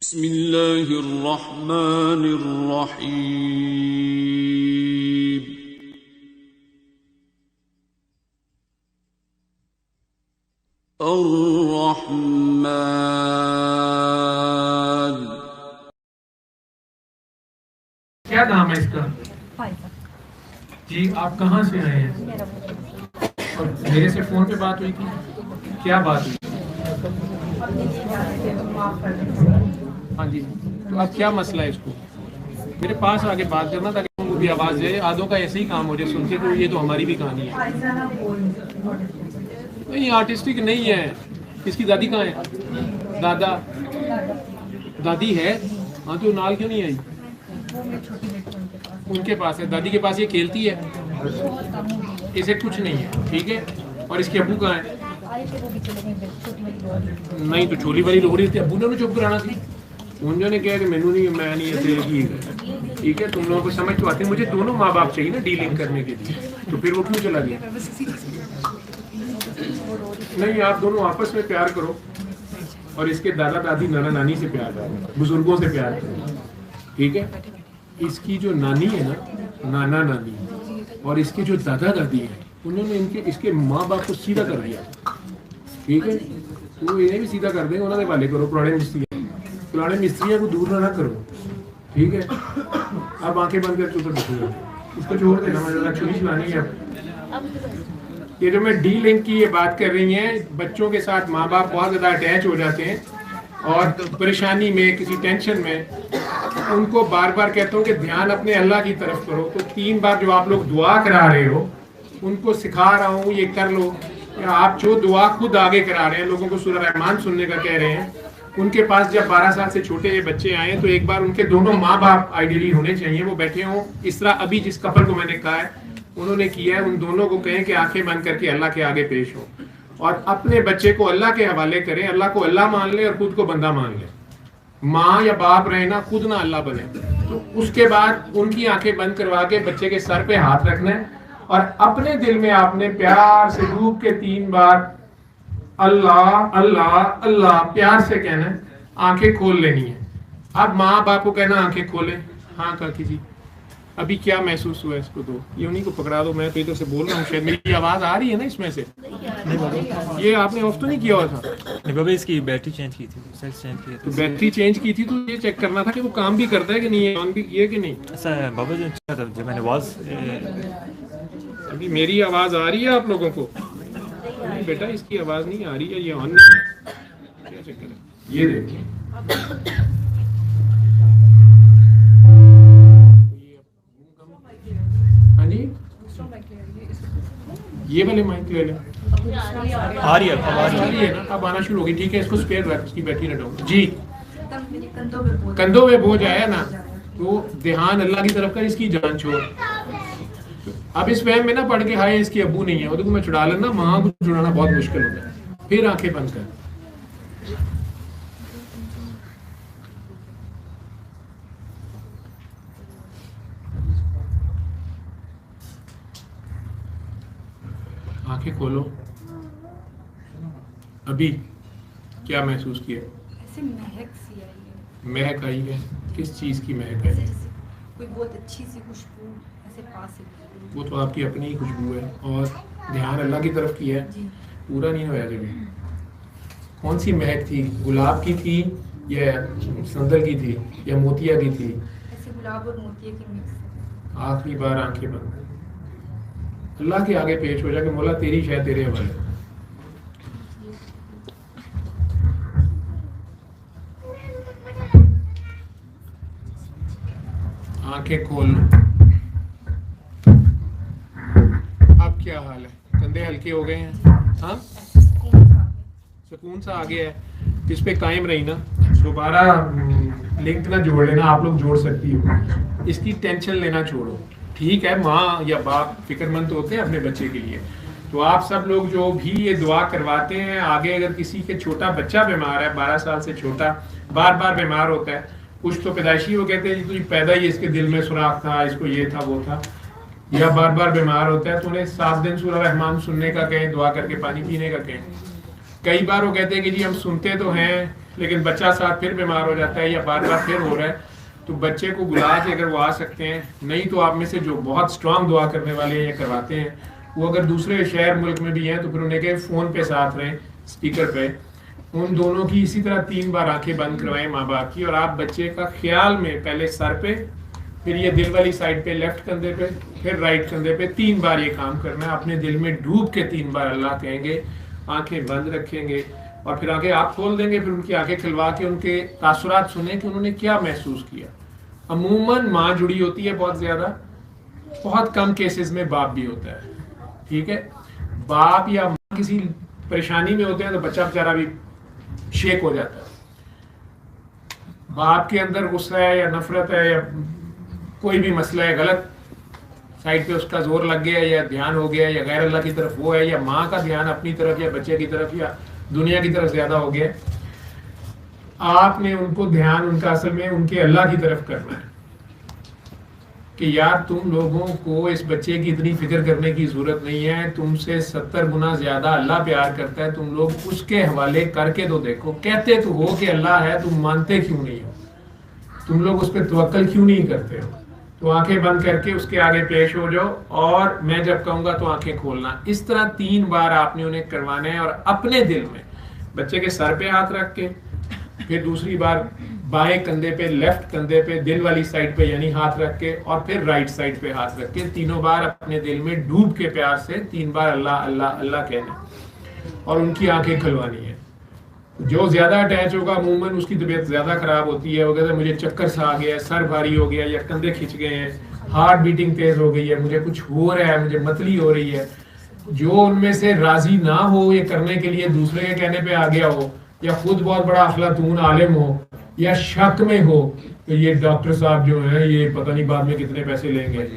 بسم اللہ الرحمن الرحیم الرحمن. کیا نام ہے اس کا؟ جی آپ کہاں سے آئے ہیں؟ اور میرے سے فون پہ بات ہوئی تھی، کیا بات ہوئی؟ ہاں جی، تو اب کیا مسئلہ ہے اس کو؟ میرے پاس آگے بات کرنا تاکہ ان کو بھی آواز دے. آدھوں کا ایسے ہی کام ہو جائے سن کے، تو یہ تو ہماری بھی کہانی ہے. نہیں آرٹسٹک نہیں ہے. اس کی دادی کہاں ہے؟ دادی ہے؟ ہاں تو نال کیوں نہیں آئی؟ ان کے پاس ہے، دادی کے پاس. یہ کھیلتی ہے، اسے کچھ نہیں ہے. ٹھیک ہے. اور اس کے ابو کہاں ہیں؟ نہیں تو چھولی والی رو رہی تھی، ابو نے چپ کرانا تھی. انہوں نے کہا کہ میں نہیں ایسے. ٹھیک ہے، تم لوگوں کو سمجھ تو آتی. مجھے دونوں ماں باپ چاہیے نا ڈیلنگ کرنے کے لیے، تو پھر وہ کیوں چلا گیا؟ نہیں، آپ دونوں آپس میں پیار کرو، اور اس کے دادا دادی نانا نانی سے پیار کرو، بزرگوں سے پیار کرو. ٹھیک ہے. اس کی جو نانی ہے نا، نانا نانی، اور اس کے جو دادا دادی ہیں، انہوں نے اس کے ماں باپ کو سیدھا کر دیا. ٹھیک ہے. وہ انہیں بھی سیدھا کر دیں گے. انہوں نے والے کرو پرانے مستریوں کو دور نہ کرو. ٹھیک ہے. اب آنکھیں بند کر کے اوپر بیٹھو گا، اس کو چھوڑ دینا. میں چھری چلانی ہے. یہ جو میں ڈی لنک کی یہ بات کر رہی ہیں، بچوں کے ساتھ ماں باپ بہت زیادہ اٹیچ ہو جاتے ہیں، اور پریشانی میں، کسی ٹینشن میں ان کو بار بار کہتا ہوں کہ دھیان اپنے اللہ کی طرف کرو. تو 3 بار جو آپ لوگ دعا کرا رہے ہو، ان کو سکھا رہا ہوں یہ کر لو. آپ جو دعا خود آگے کرا رہے ہیں، لوگوں کو سورہ رحمان سننے کا کہہ رہے ہیں، ان کے پاس جب 12 سال سے چھوٹے یہ بچے آئے تو ایک بار ان کے دونوں ماں باپ آئیڈیلی ہونے چاہیے، وہ بیٹھے ہوں. اس طرح ابھی جس کپل کو میں نے کہا ہے انہوں نے کیا ہے، ان دونوں کو کہیں کہ آنکھیں بند کر کے اللہ کے آگے پیش ہو، اور اپنے بچے کو اللہ کے حوالے کریں. اللہ کو اللہ مان لے اور خود کو بندہ مان لے. ماں یا باپ رہے نا، خود نہ اللہ بنے. تو اس کے بعد ان کی آنکھیں بند کروا کے بچے کے سر پہ ہاتھ رکھنا ہے، اور اپنے دل میں آپ نے پیار سے ڈوب کے 3 بار اللہ اللہ اللہ پیار سے کہنا ہے. آنکھیں کھول لینی ہے. اب ماں باپ کو کہنا آنکھیں کھولیں. ہاں کاکی جی ابھی کیا محسوس ہوا؟ اس کو دو، یہ انہیں کو پکڑا دو. میں تو ادھر سے بول رہا ہوں، شاید میری آواز آ رہی ہے نا اس میں سے. یہ آپ نے آف تو نہیں کیا ہوا تھا؟ نہیں بابا، اس کی بیٹری چینج کی تھی، سیلز چینج کی تھی. بیٹری چینج کی تھی تو یہ چیک کرنا تھا کہ وہ کام بھی کرتا ہے کہ نہیں ہے، آن بھی یہ کہ نہیں. ایسا ہے بابا جو اچھا تھا جب میں نے آواز. ابھی میری آواز آ رہی ہے آپ لوگوں کو؟ نہیں بیٹا، اس کی آواز نہیں آ رہی ہے، یہ آن نہیں ہے. کیا چکر ہے؟ یہ دیکھیں. ہاں جی، یہ والے مائک لے لیں. آ رہی ہے، اب آ رہی ہے نا، اب آنا شروع ہوگی. ٹھیک ہے، اس کو اسپیئر رکھ، اس کی بیٹری نہ ڈاؤن. جی، کندھوں پہ بوجھ آیا نا، تو دھیان اللہ کی طرف کر، اس کی جان چھوڑ. اب اس فہم میں نہ پڑھ کے ہائے اس کی ابو نہیں ہے، وہ تو میں چھڑا لینا. ماں کو چھڑانا بہت مشکل ہوتا ہے. پھر آنکھیں بند کر. آنکھیں کھولو. ابھی کیا محسوس کیا؟ مہک آئی ہے. کس چیز کی مہک ہے؟ کوئی بہت اچھی سی خوشبو ایسے پاس سے. وہ تو آپ کی اپنی ہی خوشبو ہے، اور دھیان اللہ کی طرف کیا ہے. پورا نہیں ہوا کبھی. کون سی مہک تھی؟ گلاب کی تھی یا سندل کی تھی یا موتیا کی تھی؟ ایسے گلاب اور موتیا کی مکس. آخری بار آنکھیں بند. اللہ کے آگے پیش ہو جا کہ مولا تیری شے تیرے حوالے. آنکھیں کھول لو. اب کیا حال ہے؟ کندھے ہلکے ہو گئے ہیں؟ ہاں، سکون سا آ گیا ہے. اس پہ قائم رہی نا. دوبارہ لنک نہ جوڑ لینا، آپ لوگ جوڑ سکتی ہو. اس کی ٹینشن لینا چھوڑو. ٹھیک ہے، ماں یا باپ فکر مند ہوتے ہیں اپنے بچے کے لیے. تو آپ سب لوگ جو بھی یہ دعا کرواتے ہیں، آگے اگر کسی کے چھوٹا بچہ بیمار ہے، 12 سال سے چھوٹا، بار بار بیمار ہوتا ہے، کچھ تو پیدائشی وہ کہتے ہیں جی تجھے پیدا ہی اس کے دل میں سوراخ تھا، اس کو یہ تھا وہ تھا، یا بار بار بیمار ہوتا ہے، تو انہیں 7 دن سورہ رحمان سننے کا کہیں، دعا کر کے پانی پینے کا کہیں. کئی بار وہ کہتے ہیں کہ جی ہم سنتے تو ہیں لیکن بچہ ساتھ پھر بیمار ہو جاتا ہے یا بار بار پھر ہو رہا ہے، تو بچے کو بلا کے اگر وہ آ سکتے ہیں، نہیں تو آپ میں سے جو بہت اسٹرانگ دعا کرنے والے ہیں یا کرواتے ہیں، وہ اگر دوسرے شہر ملک میں بھی ہیں تو پھر انہیں کہ فون پہ ساتھ رہیں اسپیکر پہ، ان دونوں کی اسی طرح 3 بار آنکھیں بند کروائیں ماں باپ کی، اور آپ بچے کا خیال میں پہلے سر پہ، پھر یہ دل والی سائڈ پہ لیفٹ کندھے پہ، پھر رائٹ کندھے پہ 3 بار یہ کام کرنا ہے، اپنے دل میں ڈوب کے 3 بار اللہ کہیں گے، آنکھیں بند رکھیں گے، اور پھر آنکھیں آپ کھول دیں گے، پھر ان کی آنکھیں کھلوا کے ان کے تاثرات سنیں کہ انہوں نے کیا محسوس کیا۔ عموماً ماں جڑی ہوتی ہے بہت زیادہ، بہت کم کیسز میں باپ بھی ہوتا ہے، ٹھیک ہے، باپ یا ماں کسی پریشانی میں ہوتے ہیں تو بچہ بیچارہ بھی شیک ہو جاتا ہے، باپ کے اندر غصہ ہے یا نفرت ہے یا کوئی بھی مسئلہ ہے، غلط سائڈ پہ اس کا زور لگ گیا یا دھیان ہو گیا یا غیر اللہ کی طرف وہ ہے، یا ماں کا دھیان اپنی طرف یا بچے کی طرف یا دنیا کی طرف زیادہ ہو گیا، آپ نے ان کو دھیان ان کا اصل میں ان کے اللہ کی طرف کرنا ہے کہ یار تم لوگوں کو اس بچے کی اتنی فکر کرنے کی ضرورت نہیں ہے، تم سے 70 گنا زیادہ اللہ پیار کرتا ہے، تم لوگ اس کے حوالے کر کے تو دیکھو، کہتے تو ہو کہ اللہ ہے، تم مانتے کیوں نہیں ہو، تم لوگ اس پہ توکل کیوں نہیں کرتے ہو؟ تو آنکھیں بند کر کے اس کے آگے پیش ہو جاؤ، اور میں جب کہوں گا تو آنکھیں کھولنا، اس طرح 3 بار آپ نے انہیں کروانا ہے، اور اپنے دل میں بچے کے سر پہ ہاتھ رکھ کے، پھر دوسری بار بائیں کندھے پہ، لیفٹ کندھے پہ، دل والی سائڈ پہ یعنی ہاتھ رکھ کے، اور پھر رائٹ سائڈ پہ ہاتھ رکھ کے 3 بار اپنے دل میں ڈوب کے پیار سے 3 بار اللہ اللہ اللہ کہنا، اور ان کی آنکھیں کھلوانی ہے۔ جو زیادہ اٹیچ ہوگا عموماً اس کی طبیعت زیادہ خراب ہوتی ہے، وہ کہتا ہے مجھے چکر سا آ گیا ہے، سر بھاری ہو گیا، یا کندھے کھنچ گئے ہیں، ہارٹ بیٹنگ تیز ہو گئی ہے، مجھے کچھ ہو رہا ہے، مجھے متلی ہو رہی ہے۔ جو ان میں سے راضی نہ ہو یہ کرنے کے لیے دوسرے کے کہنے پہ آ گیا ہو، یا خود بہت بڑا افلاطون عالم ہو، یا شک میں ہو کہ یہ ڈاکٹر صاحب جو ہیں یہ پتہ نہیں بعد میں کتنے پیسے لیں گے،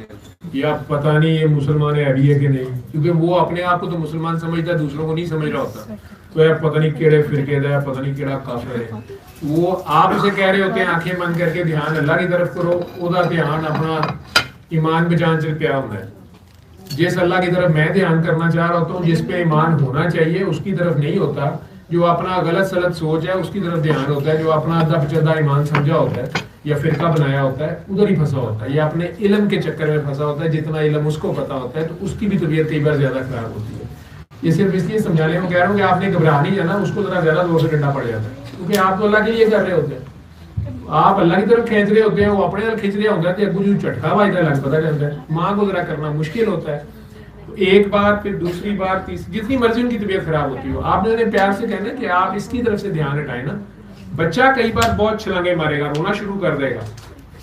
یا پتہ نہیں یہ مسلمان ہے بھی ہے کہ نہیں، کیونکہ وہ اپنے آپ کو تو مسلمان سمجھتا ہے، دوسروں کو نہیں سمجھ رہا ہوتا، تو ہے پتہ نہیں کیڑے فرقے دا ہے، پتہ نہیں کیڑا کافر ہے۔ وہ آپ اسے کہہ رہے ہوتے ہیں آنکھیں بند کر کے دھیان اللہ کی طرف کرو، وہ دھیان اپنا ایمان بچان چل پیا ہوتا ہے۔ جس اللہ کی طرف میں دھیان کرنا چاہ رہا ہوتا ہوں، جس پہ ایمان ہونا چاہیے اس کی طرف نہیں ہوتا، جو اپنا غلط سلط سوچ ہے اس کی طرف دھیان ہوتا ہے، جو اپنا ادھا پچھدا ایمان سمجھا ہوتا ہے یا فرقہ بنایا ہوتا ہے ادھر ہی پھنسا ہوتا ہے، یا اپنے علم کے چکر میں پھنسا ہوتا ہے، جتنا علم اس کو پتا ہوتا ہے تو اس کی بھی طبیعت کئی بار زیادہ خراب ہوتی ہے۔ یہ صرف اس لیے سمجھانے کو کہہ رہا ہوں کہ آپ نے گھبرا نہیں جانا، اس کو ذرا زیادہ زور سے ڈنڈا پڑ جاتا ہے، کیونکہ آپ تو اللہ کے لیے کر رہے ہوتے ہیں، آپ اللہ کی طرف کھینچ رہے ہوتے ہیں، وہ اپنے طرف کھینچ رہے ہوتا ہے، تو جو جھٹکا واجتا ہے لگ پتہ چلتا ہے، ماں کو ذرا کرنا مشکل ہوتا ہے۔ ایک بار، پھر دوسری بار، تیسری، جتنی مرضی ان کی طبیعت خراب ہوتی ہو، آپ نے انہیں پیار سے کہنا کہ آپ اس کی طرف سے دھیان ہٹائیں نا۔ بچہ کئی بار بہت چھلانگیں مارے گا، رونا شروع کر دے گا،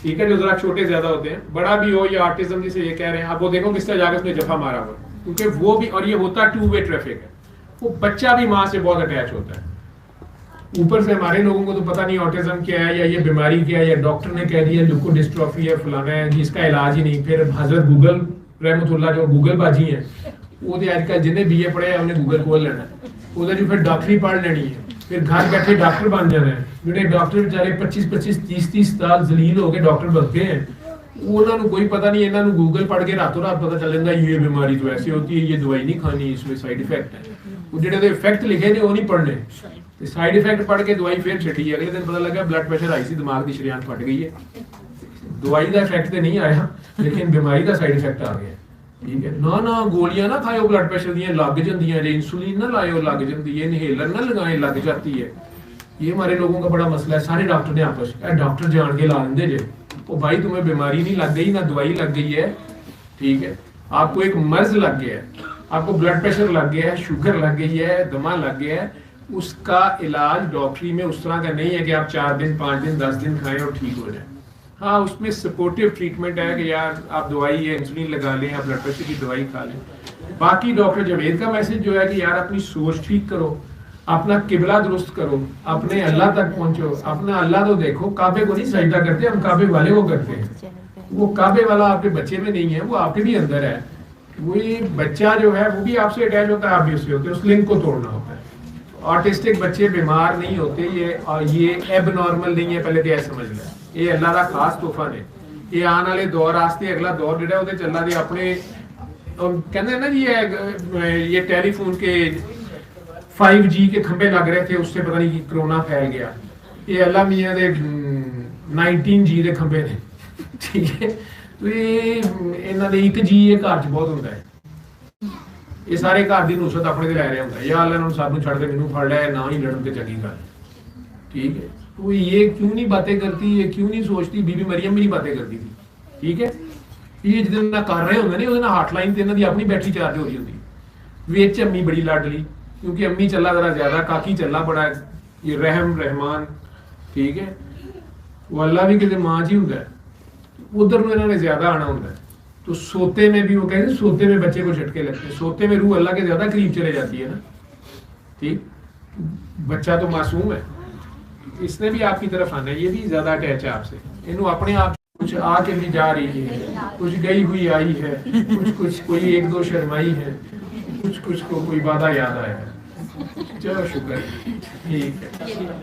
ٹھیک ہے، جو ذرا چھوٹے زیادہ ہوتے ہیں، بڑا بھی ہو یا آرٹزم جسے یہ کہہ رہے ہیں، آپ وہ دیکھو کس طرح جا کے اس نے جفا مارا ہوا، کیونکہ وہ بھی، اور یہ ہوتا 2 وے ٹریفک ہے، وہ بچہ بھی ماں سے بہت اٹیچ ہوتا ہے۔ اوپر سے ہمارے لوگوں کو تو پتہ نہیں آٹزم کیا ہے یا یہ بیماری کیا ہے، یا ڈاکٹر نے کہہ دیا لیوکوڈسٹروفی ہے، فلانا ہے، جس کا علاج ہی نہیں۔ پھر حضرت گوگل رحمۃ اللہ جو گوگل باجی ہیں، وہ تو آج کل جنہیں بی اے پڑھے ہیں انہیں گوگل کھول لینا ہے، ادھر جو پھر ڈاکٹری پڑھ لینی ہے، پھر گھر بیٹھے ڈاکٹر بن جانا ہے۔ جنہیں ڈاکٹر بیچارے 25-25 30-30 سال ذلیل ہو کے ڈاکٹر بنتے ہیں، انہوں نے کوئی پتہ نہیں، انہوں نے گوگل پڑھ کے راتوں رات پتہ چل جاتا ہے یہ بیماری تو ایسے ہوتی ہے، یہ دوائی نہیں کھانی، اس میں سائڈ افیکٹ ہے۔ وہ جڑے تو افیکٹ لکھے تھے وہ نہیں پڑھنے، سائڈ افیکٹ پڑھ کے دوائی پھر چھٹی ہے، اگلے دن پتہ لگا بلڈ پریشر آئی سی، دماغ کی شریان پھٹ گئی ہے۔ دوائی کا افیکٹ تو نہیں آیا لیکن بیماری کا سائڈ افیکٹ آ گیا، ٹھیک ہے نا۔ گولیاں نہ کھاؤ بلڈ پریشر دیا لگ جاندیاں، انسولین نہ لائیو لگ جاتی ہے، انہیلر نہ لگائیں لگ جاتی ہے۔ یہ ہمارے لوگوں کا بڑا مسئلہ ہے، سارے ڈاکٹر نے آپس ڈاکٹر جان کے لا دیں جے، وہ بھائی تمہیں بیماری نہیں لگ گئی، نہ دوائی لگ گئی ہے، ٹھیک ہے، آپ کو ایک مرض لگ گیا ہے، آپ کو بلڈ پریشر لگ گیا ہے، شوگر لگ گئی ہے، دمہ لگ گیا ہے، اس کا علاج ڈاکٹری میں اس طرح کا نہیں ہے کہ آپ 4 دن 5 دن 10 دن کھائیں اور ٹھیک ہو جائیں۔ ہاں اس میں سپورٹیو ٹریٹمنٹ ہے کہ یار آپ دوائی ہے انسولین لگا لیں، آپ بلڈ پریشر کی دوائی کھا لیں۔ باقی ڈاکٹر جاوید کا میسج جو ہے کہ یار اپنی سوچ ٹھیک کرو، اپنا قبلہ درست کرو، اپنے اللہ تک پہنچو، اپنا اللہ تو دیکھو، کعبے کو نہیں سجدہ کرتے ہم، کعبے والے کو کرتے ہیں، وہ کعبے والا آپ کے بچے میں نہیں ہے، وہ آپ کے بھی اندر ہے، وہی بچہ جو ہے وہ بھی آپ سے اٹیچ ہوتا ہے، آپ بھی اس سے ہوتے ہیں، اس لنک کو توڑنا ہوتا ہے۔ آٹسٹک بچے بیمار نہیں ہوتے، یہ ایب نارمل نہیں ہے، پہلے تو یہ سمجھ لیں، یہ اللہ کا خاص تحفہ نے، یہ آنے والے دور واسطے اگلا دور جڑا وہ چلا دے اپنے کہتے ہیں نا جی، یہ ٹیلی فون کے 5G کے کھمبے لگ رہے تھے، اس سے پتہ نہیں کرونا پھیل گیا، یہ اللہ میاں دے 19 جی دے کھمبے نے ٹھیک ہے تو یہ انہاں دے ایک جی یہ گھر چ بہت ہوندا ہے یہ سارے گھر دی نصرت اپنے تے لے رہا ہوندا ہے یا اللہ نے سانوں چھڑ کے مینوں پھڑ لیا نہ ہی لڑن تے چنگی گل ٹھیک ہے تو یہ کیوں نہیں باتیں کرتی یہ کیوں نہیں سوچتی بی بی مریم بھی نہیں باتیں کرتی تھی ٹھیک ہے یہ جدن نہ کر رہے ہوندے نے وہ ہاٹ لائن تے انہاں دی اپنی بیٹری چارج ہو رہی ہوندی وچ امی بڑی لاڈلی کیونکہ امی چلا ذرا زیادہ کاکی چلا بڑا یہ رحم رحمان ٹھیک ہے وہ اللہ بھی کسی ماں جی ہوتا ہے ادھر انہوں نے زیادہ آنا ہوتا ہے تو سوتے میں بھی وہ کہتے ہیں سوتے میں بچے کو جھٹکے لگتے ہیں سوتے میں روح اللہ کے زیادہ قریب چلے جاتی ہے نا ٹھیک بچہ تو معصوم ہے اس نے بھی آپ کی طرف آنا ہے یہ بھی زیادہ اٹیچ ہے آپ سے انہوں اپنے آپ کچھ آ کے بھی جا رہی ہے کچھ گئی ہوئی آئی ہے کچھ کوئی ایک دو شرمائی ہے کچھ کو کوئی وعدہ یاد آیا ہے چلو شکر ٹھیک ہے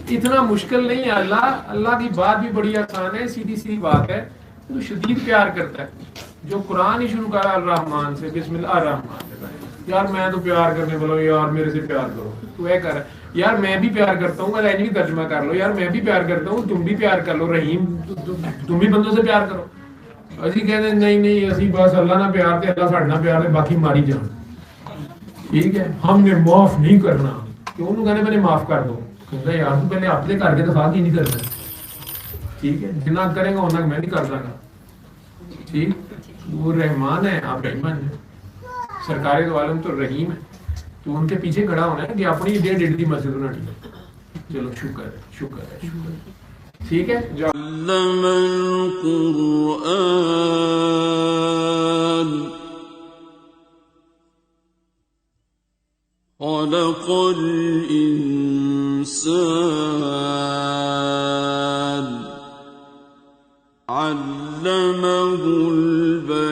اتنا مشکل نہیں ہے اللہ کی بات بھی بڑی آسان ہے سیدھی سی بات ہے تو شدید پیار کرتا ہے جو قرآن ہی شروع کرا الرحمن سے بسم اللہ الرحمن یار میں تو پیار کرنے والا ہوں یار میرے سے پیار کرو تو اے کر یار میں بھی پیار کرتا ہوں لائن بھی ترجمہ کر لو یار میں بھی پیار کرتا ہوں تم بھی پیار کر لو رحیم تم بھی بندوں سے پیار کرو اسی کہتے ہیں نہیں اسی بس اللہ نہ پیار تے اللہ ساڈے نال پیار تے باقی ماری جان ٹھیک ہے ہم نے معاف نہیں کرنا کہ انہوں کہنے میں نے معاف کر دو کہتا یار تو پہلے آپ نے کر کے دکھا کی نہیں کرنا ٹھیک ہے جتنا کرے گا اتنا میں نہیں کر سکتا ٹھیک وہ رحمان ہے آپ رحمان ہیں سرکار دو عالم تو رحیم ہے تو ان کے پیچھے کھڑا ہونا ہے کہ اپنی 1.5 دی مسجد بنانی ہے چلو شکر ہے ٹھیک ہے علم القرآن خلق الإنسان علمه البيان